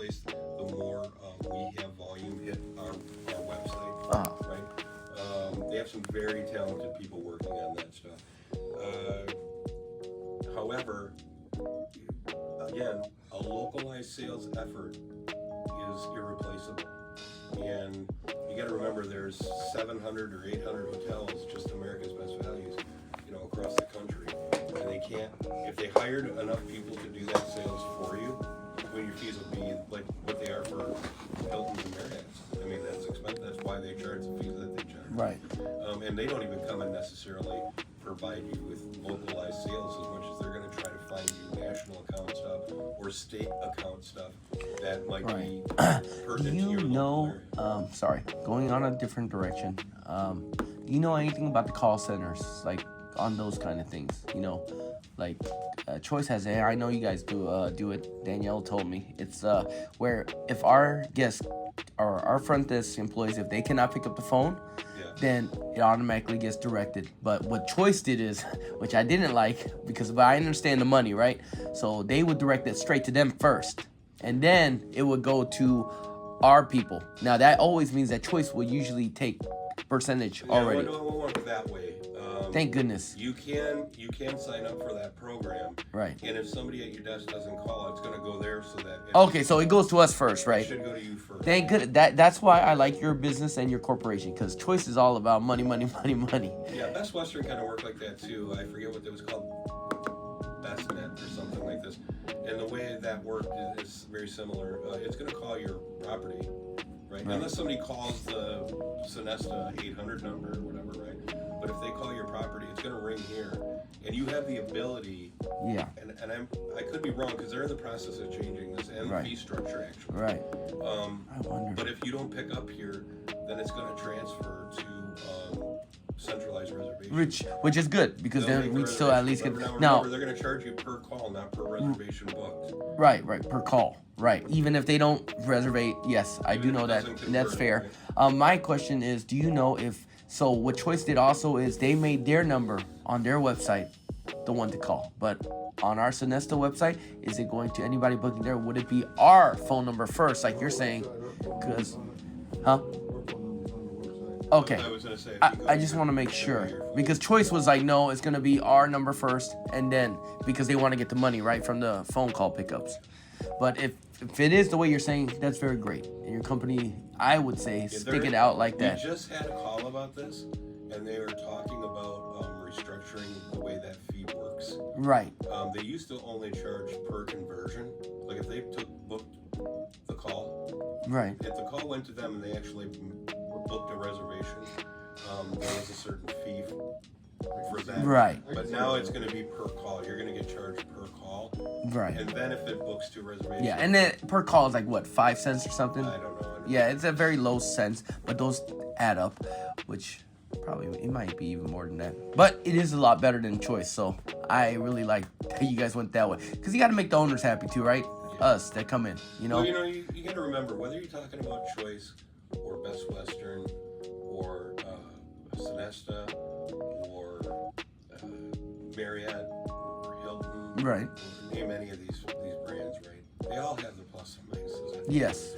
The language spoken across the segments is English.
marketplace, the more we have volume hit our website, right? They have some very talented people working on that stuff. However, again, a localized sales effort is irreplaceable. And you got to remember, there's 700 or 800 hotels, just America's Best Values, across the country. And they can't, if they hired enough people to do that sales for you, your fees would be like what they are for Hilton's and Marriott's. I mean, that's expensive. That's why they charge the fees that they charge. Right. And they don't even come and necessarily provide you with localized sales as much as they're going to try to find you national account stuff or state account stuff that might be pertinent to your local area. Sorry, going on a different direction. Do you know anything about the call centers, like on those kind of things? Like Choice has it. I know you guys do it. Danielle told me it's where if our guests or our front desk employees, if they cannot pick up the phone, then it automatically gets directed. But what Choice did is, which I didn't like, because I understand the money, right? So they would direct it straight to them first, and then it would go to our people. Now that always means that Choice will usually take percentage already. It won't work that way. Thank goodness. You can sign up for that program. Right. And if somebody at your desk doesn't call, it's going to go there so that. Okay, so it goes to us first, right? It should go to you first. Thank goodness. That's why I like your business and your corporation, because Choice is all about money, money, money, money. Yeah, Best Western kind of worked like that too. I forget what it was called, BestNet or something like this. And the way that worked is very similar. It's going to call your property, right? Unless somebody calls the Sonesta 800 number or whatever, right? But if they call your property, it's going to ring here, and you have the ability. Yeah. And I could be wrong because they're in the process of changing this and the fee structure actually. Right. I wonder. But if you don't pick up here, then it's going to transfer to centralized reservation. Which is good, because then we still at least get. Now they're going to charge you per call, not per reservation booked. Right, per call. Right. Even if they don't reserve, yes, I do know that. That's fair. Right? My question is, do you know if so? What Choice did also is they made their number on their website the one to call, but on our Sonesta website, is it going to anybody booking there? Would it be our phone number first, like you're saying? Because, Okay. I just want to make sure, because Choice was like, no, it's going to be our number first, and then because they want to get the money right from the phone call pickups. But if it is the way you're saying, that's very great. And your company, I would say, stick it out like that. We just had a call about this, and they were talking about restructuring the way that fee works. Right. They used to only charge per conversion. Like if they booked the call. Right. If the call went to them and they actually booked a reservation, there was a certain fee for that. Right. But now it's going to be per call. You're going to get charged per call. Right. And then if it books to a reservation. Yeah, and then per call is like what, 5 cents or something? I don't know. Yeah, it's a very low cents, but those add up, which probably it might be even more than that. But it is a lot better than Choice, so I really like that you guys went that way, because you got to make the owners happy too, right? Yeah. Us that come in, Well, you got to remember, whether you're talking about Choice or Best Western or Sonesta or Marriott or Hilton, right? Name any of these brands, right? They all have the plus and minuses. Yes.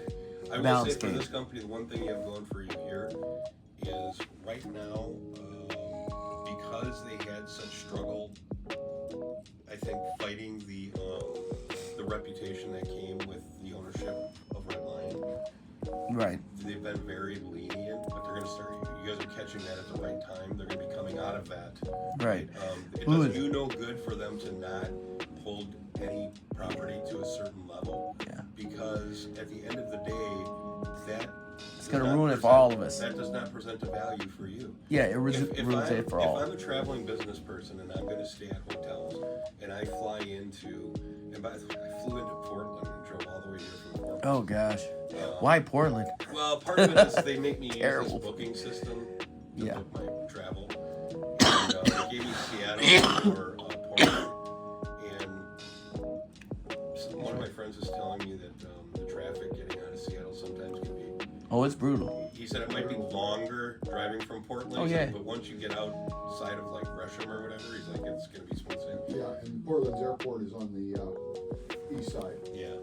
I will say for this company, the one thing you have going for you here is right now, because they had such struggle, I think, fighting the reputation that came with the ownership of Red Lion. Right. They've been very lenient, but they're going to start. You guys are catching that at the right time. They're going to be coming out of that. Right. It does do no good for them to not hold any property to a certain level. Yeah. Because at the end of the day, that it's going to ruin it for all of us. That does not present a value for you. Yeah, it ruins it for all. If I'm a traveling business person and I'm going to stay at hotels and I fly into, and I flew into Portland and drove all the way here from Portland. Oh gosh, why Portland? Well, part of it is they make me use this booking system to book my travel. And they gave me Seattle or Portland, and one of my friends was telling me that the traffic getting out of Seattle sometimes can be. Oh, it's brutal. He said it might be longer driving from Portland. Oh, yeah. But once you get outside of like Gresham or whatever, he's like, it's going to be smooth sailing. Yeah, and Portland's airport is on the east side. Yeah.